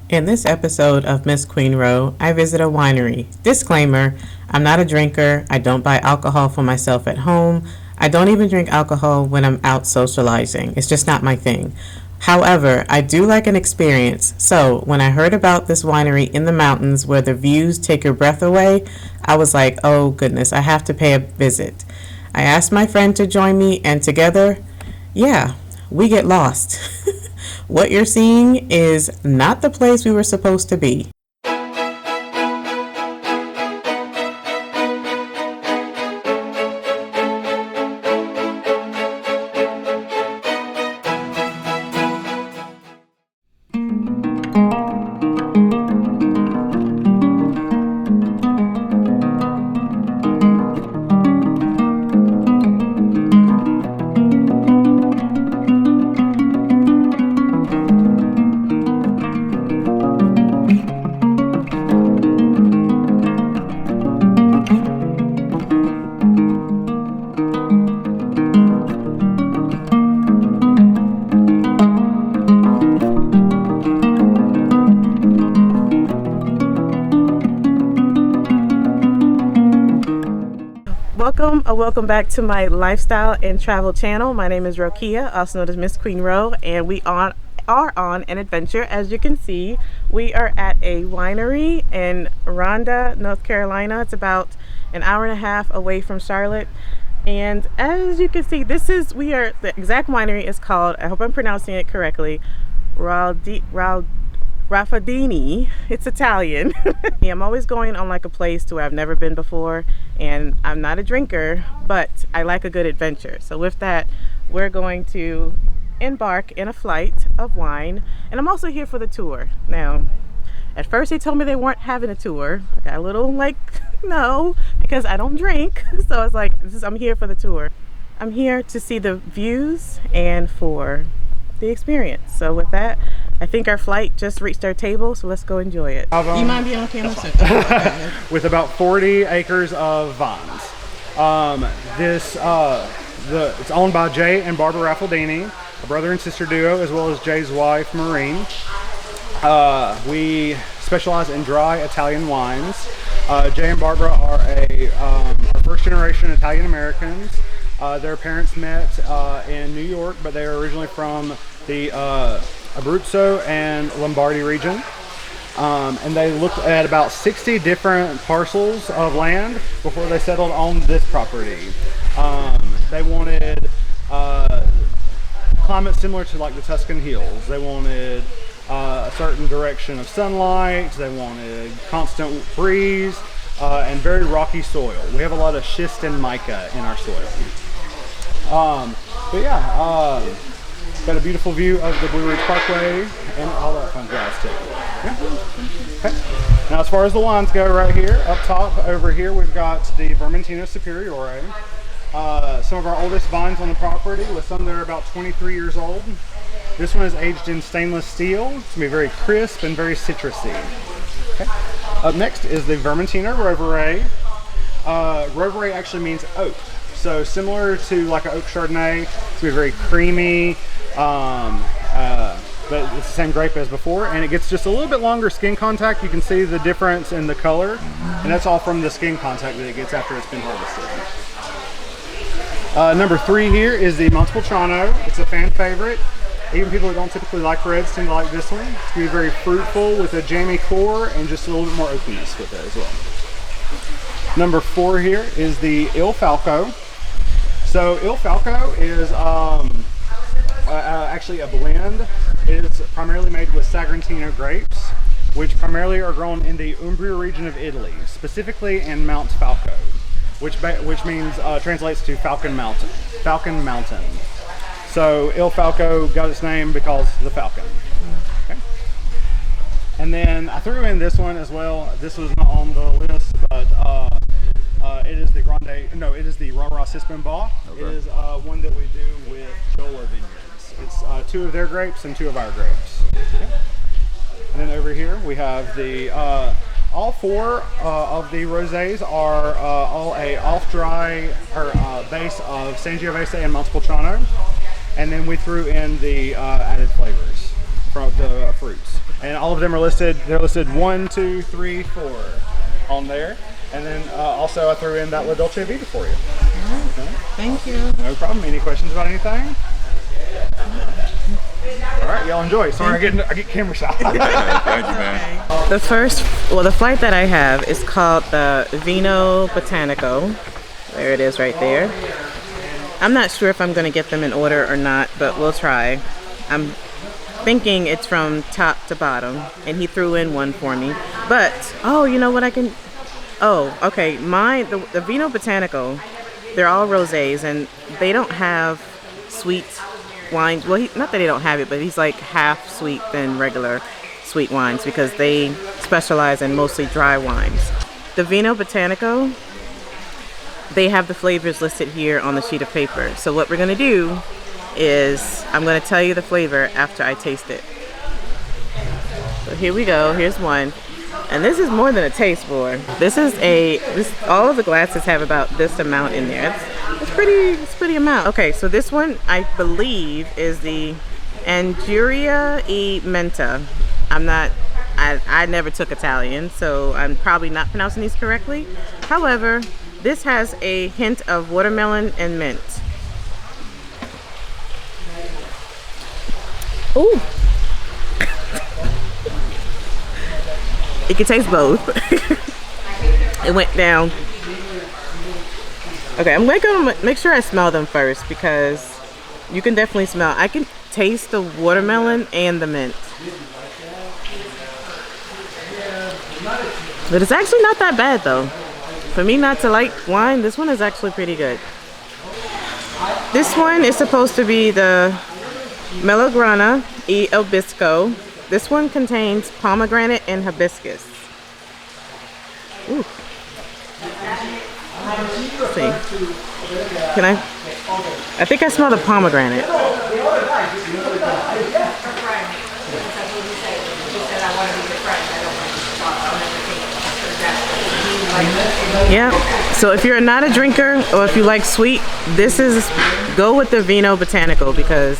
In this episode of MsQueenRo, I visit a winery. Disclaimer, I'm not a drinker. I don't buy alcohol for myself at home. I don't even drink alcohol when I'm out socializing. It's just not my thing. However, I do like an experience. So when I heard about this winery in the mountains where the views take your breath away, I was like, oh goodness, I have to pay a visit. I asked my friend to join me, and together, we get lost. What you're seeing is not the place we were supposed to be. Welcome back to my lifestyle and travel channel. My name is Rokia, also known as MsQueenRo, and we are on an adventure. As you can see, we are at a winery in Ronda, North Carolina. It's about an hour and a half away from Charlotte. And as you can see, the exact winery is called, I hope I'm pronouncing it correctly, Raffaldini. It's Italian. Yeah, I'm always going on like a place to where I've never been before, and I'm not a drinker, but I like a good adventure. So with that, we're going to embark in a flight of wine, and I'm also here for the tour. Now, at first they told me they weren't having a tour. I got a little like, no, because I don't drink. So it's like, I'm here for the tour. I'm here to see the views and for the experience. So with that, I think our flight just reached our table, so let's go enjoy it. You mind being on camera? With about 40 acres of vines. It's owned by Jay and Barbara Raffaldini, a brother and sister duo, as well as Jay's wife, Maureen. We specialize in dry Italian wines. Jay and Barbara are first generation Italian Americans. Their parents met in New York, but they are originally from the Abruzzo and Lombardy region. And they looked at about 60 different parcels of land before they settled on this property. They wanted climate similar to like the Tuscan hills. They wanted a certain direction of sunlight. They wanted constant breeze and very rocky soil. We have a lot of schist and mica in our soil. Got a beautiful view of the Blue Ridge Parkway and all that fun jazz too. Yeah. Okay. Now, as far as the wines go, right here, up top over here, we've got the Vermentino Superiore. Some of our oldest vines on the property, with some that are about 23 years old. This one is aged in stainless steel. It's gonna be very crisp and very citrusy. Okay. Up next is the Vermentino Rovere. Rovere actually means oak. So similar to like an oak Chardonnay, it's gonna be very creamy, but it's the same grape as before, and it gets just a little bit longer skin contact. You can see the difference in the color, and that's all from the skin contact that it gets after it's been harvested. Number 3 here is the Montepulciano. It's a fan favorite. Even people that don't typically like reds tend to like this one. It's gonna be very fruitful with a jammy core and just a little bit more oakiness with it as well. Number 4 here is the Il Falco. So Il Falco is actually a blend. It is primarily made with Sagrantino grapes, which primarily are grown in the Umbria region of Italy, specifically in Mount Falco, which means translates to Falcon Mountain. So Il Falco got its name because of the falcon. Okay. And then I threw in this one as well. This was not on the list, but it is the Ronda Cispin-Bach. Okay. It is one that we do with Jola Vineyards. It's 2 of their grapes and 2 of our grapes. Okay. And then over here we have the all 4 of the rosés are all a off-dry base of Sangiovese and Montepulciano, and then we threw in the added flavors from the fruits. and all of them are listed. They're listed 1, 2, 3, 4 on there. And then also I threw in that La Dolce Vita for you. Okay. Thank you. No problem. Any questions about anything? All right, y'all enjoy. Sorry, I get camera shy. Thank you, man. The flight that I have is called the Vino Botanico. There it is right there. I'm not sure if I'm going to get them in order or not, but we'll try. I'm thinking it's from top to bottom, and he threw in one for me. But, oh, you know what I can... Oh, okay. The Vino Botanico, they're all rosés, and they don't have sweet wines. Well, not that they don't have it, but he's like half sweet than regular sweet wines because they specialize in mostly dry wines. The Vino Botanico, they have the flavors listed here on the sheet of paper. So what we're gonna do is I'm gonna tell you the flavor after I taste it. So here we go. Here's one. And this is more than a taste board. All of the glasses have about this amount in there. It's pretty amount. Okay, so this one I believe is the Anguria e Menta. I never took Italian, so I'm probably not pronouncing these correctly. However, this has a hint of watermelon and mint. Ooh. It can taste both. It went down. Okay, I'm gonna make sure I smell them first because you can definitely smell. I can taste the watermelon and the mint. But it's actually not that bad though. For me not to like wine, this one is actually pretty good. This one is supposed to be the Melograna e Albisco. This one contains pomegranate and hibiscus. Ooh. Let's see. I think I smell the pomegranate. Yeah. So if you're not a drinker or if you like sweet, go with the Vino Botanico because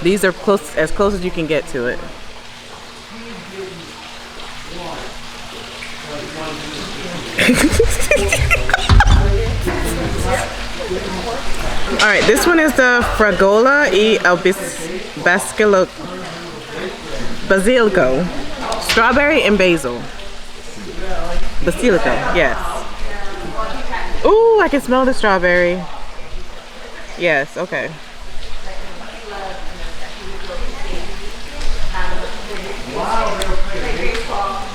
these are as close as you can get to it. All right, this one is the Fragola e Basilico. Strawberry and basil. Basilico, yes. Ooh, I can smell the strawberry. Yes, okay.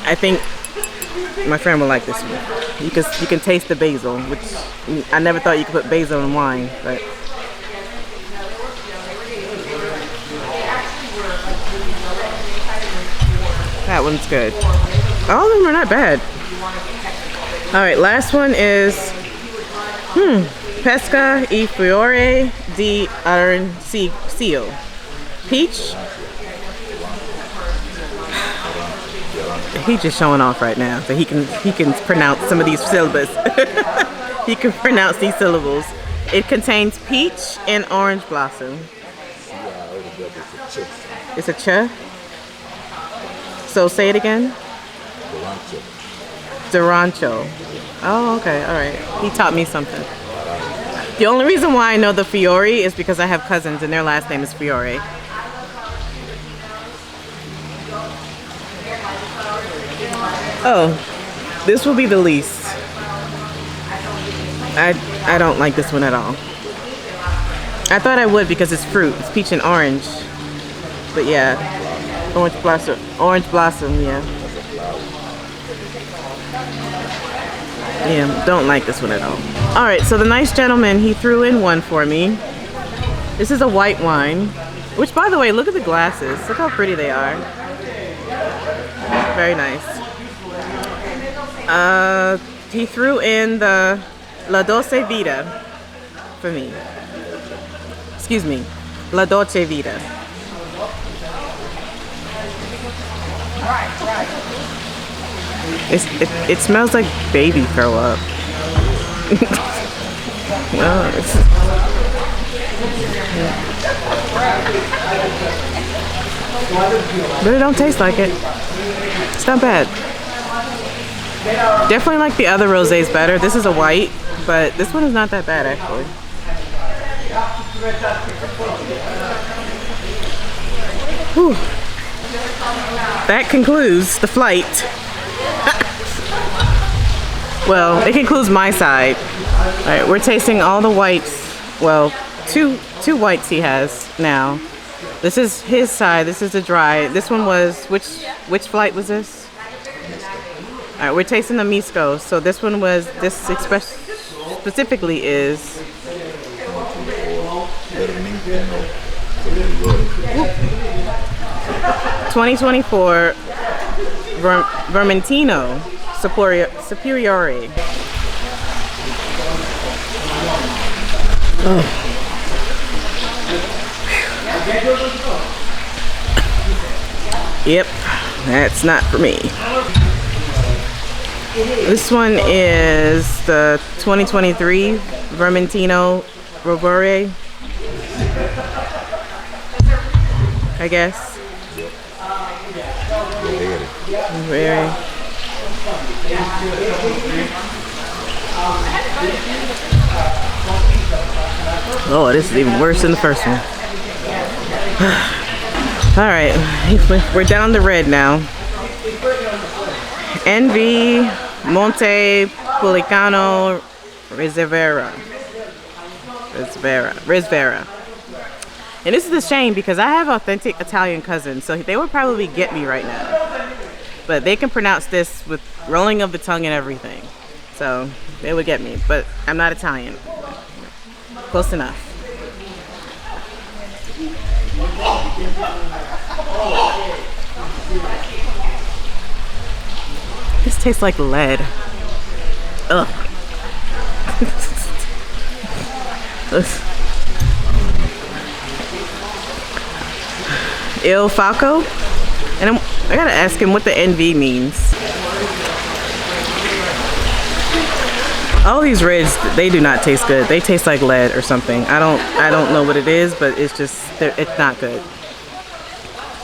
I think my friend will like this one. You can taste the basil, which I never thought you could put basil in wine, but that one's good. All of them are not bad. All right, last one is Pesca e Fiore di Arancio. Peach. He's just showing off right now, so he can pronounce some of these syllables. He can pronounce these syllables. It contains peach and orange blossom. It's a ch. So say it again. Durancho. Oh, okay, all right. He taught me something. The only reason why I know the Fiore is because I have cousins and their last name is Fiore. Oh, this will be the least. I don't like this one at all. I thought I would because it's fruit. It's peach and orange. But yeah, orange blossom, yeah. Yeah, don't like this one at all. All right, so the nice gentleman, he threw in one for me. This is a white wine, which by the way, look at the glasses. Look how pretty they are. Very nice. He threw in the La Dolce Vita for me. Excuse me, La Dolce Vita. It smells like baby throw up. But it don't taste like it. It's not bad. Definitely like the other rosés better. This is a white, but this one is not that bad actually. Whew. That concludes the flight. Well, it concludes my side. All right, we're tasting all the whites. Well, two whites he has now. This is his side. This is the dry. This one was which flight was this? All right, we're tasting the Misco. So this one was specifically is 2024 Vermentino Superiore. Oh. Yep, that's not for me. This one is the 2023 Vermentino Rovere, I guess. Very. Oh, this is even worse than the first one. All right, we're down to red now. NV Montepulciano Risvera. And this is a shame because I have authentic Italian cousins, so they would probably get me right now. But they can pronounce this with rolling of the tongue and everything. So they would get me, but I'm not Italian. Close enough. This tastes like lead. Ugh. Il Falco? And I gotta ask him what the NV means. All these reds, they do not taste good. They taste like lead or something. I don't know what it is, but it's just, it's not good.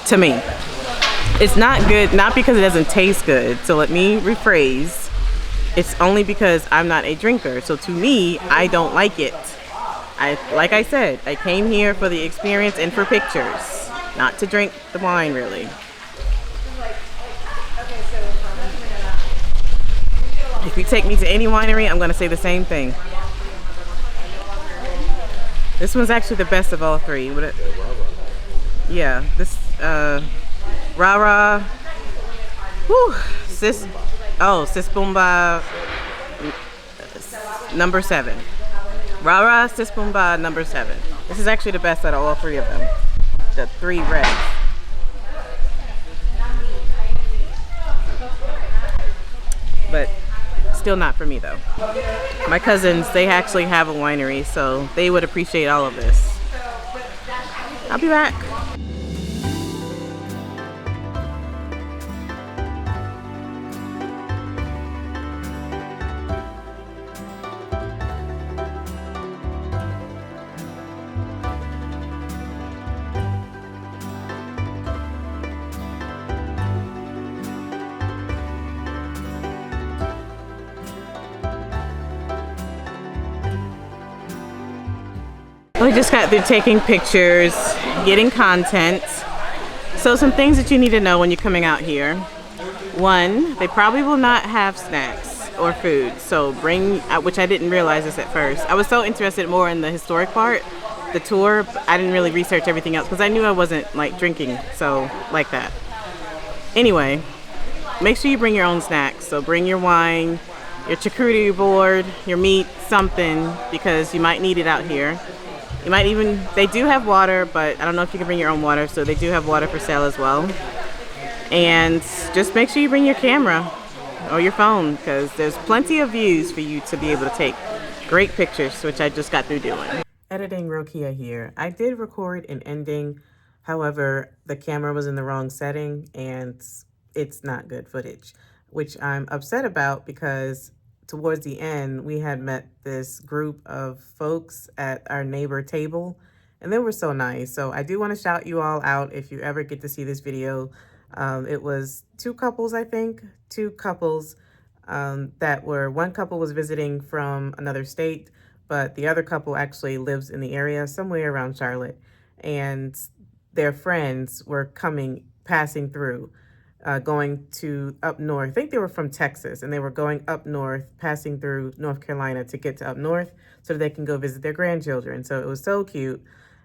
To me. It's not good, not because it doesn't taste good. So let me rephrase. It's only because I'm not a drinker. So to me, I don't like it. Like I said, I came here for the experience and for pictures. Not to drink the wine, really. If you take me to any winery, I'm going to say the same thing. This one's actually the best of all three. Yeah, this Rara. Whew, Cispumba number 7. Rara Cispumba number 7. This is actually the best out of all three of them. The 3 reds. But still not for me though. My cousins, they actually have a winery, so they would appreciate all of this. I'll be back. We just got through taking pictures, getting content. So some things that you need to know when you're coming out here. 1, they probably will not have snacks or food. So bring, which I didn't realize this at first. I was so interested more in the historic part, the tour. I didn't really research everything else because I knew I wasn't like drinking, so like that. Anyway, make sure you bring your own snacks. So bring your wine, your charcuterie board, your meat, something, because you might need it out here. You might even, they do have water, but I don't know if you can bring your own water, so they do have water for sale as well. And just make sure you bring your camera or your phone, because there's plenty of views for you to be able to take great pictures, which I just got through doing. Editing Rokia here. I did record an ending, however, the camera was in the wrong setting and it's not good footage, which I'm upset about because towards the end, we had met this group of folks at our neighbor table, and they were so nice. So I do want to shout you all out if you ever get to see this video. It was two couples, I think, two couples that were, one couple was visiting from another state, but the other couple actually lives in the area somewhere around Charlotte, and their friends were passing through, going to up north. I think they were from Texas, and they were going up north, passing through North Carolina to get to up north so that they can go visit their grandchildren. So it was so cute,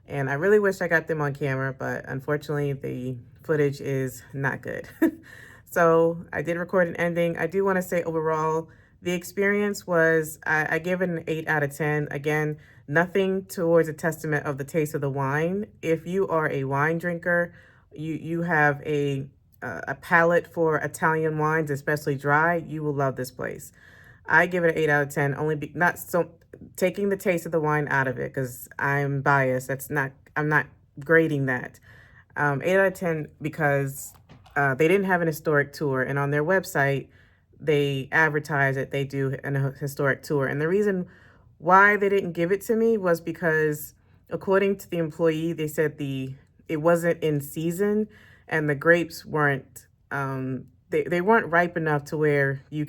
and I really wish I got them on camera, but unfortunately the footage is not good. So I did record an ending. I do want to say overall, the experience was, I give it an 8 out of 10. Again, nothing towards a testament of the taste of the wine. If you are a wine drinker, you have a palate for Italian wines, especially dry, you will love this place. I give it an 8 out of 10, only not so taking the taste of the wine out of it, because I'm biased. I'm not grading that. 8 out of 10 because they didn't have an historic tour, and on their website, they advertise that they do a historic tour. And the reason why they didn't give it to me was because, according to the employee, they said it wasn't in season, and the grapes weren't they weren't ripe enough to where they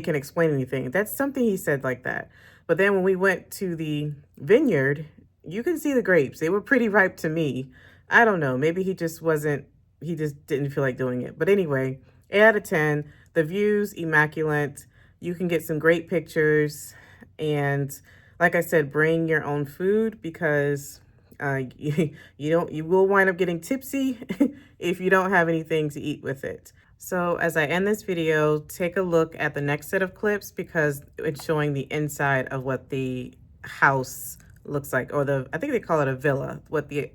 can explain anything. That's something he said like that. But then when we went to the vineyard, you can see the grapes. They were pretty ripe to me. I don't know. Maybe he just didn't feel like doing it. But anyway, 8 out of 10. The view's immaculate. You can get some great pictures. And like I said, bring your own food, because you will wind up getting tipsy if you don't have anything to eat with it. So as I end this video, take a look at the next set of clips, because it's showing the inside of what the house looks like, or I think they call it a villa, what the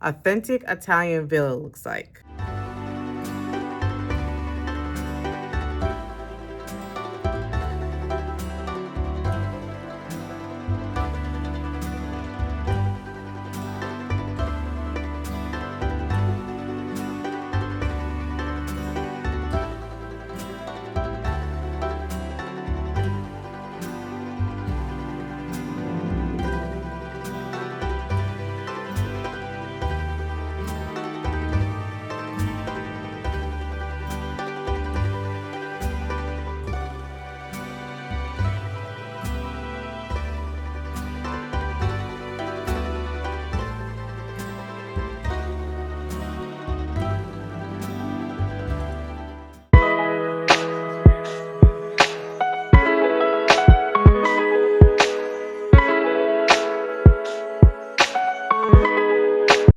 authentic Italian villa looks like.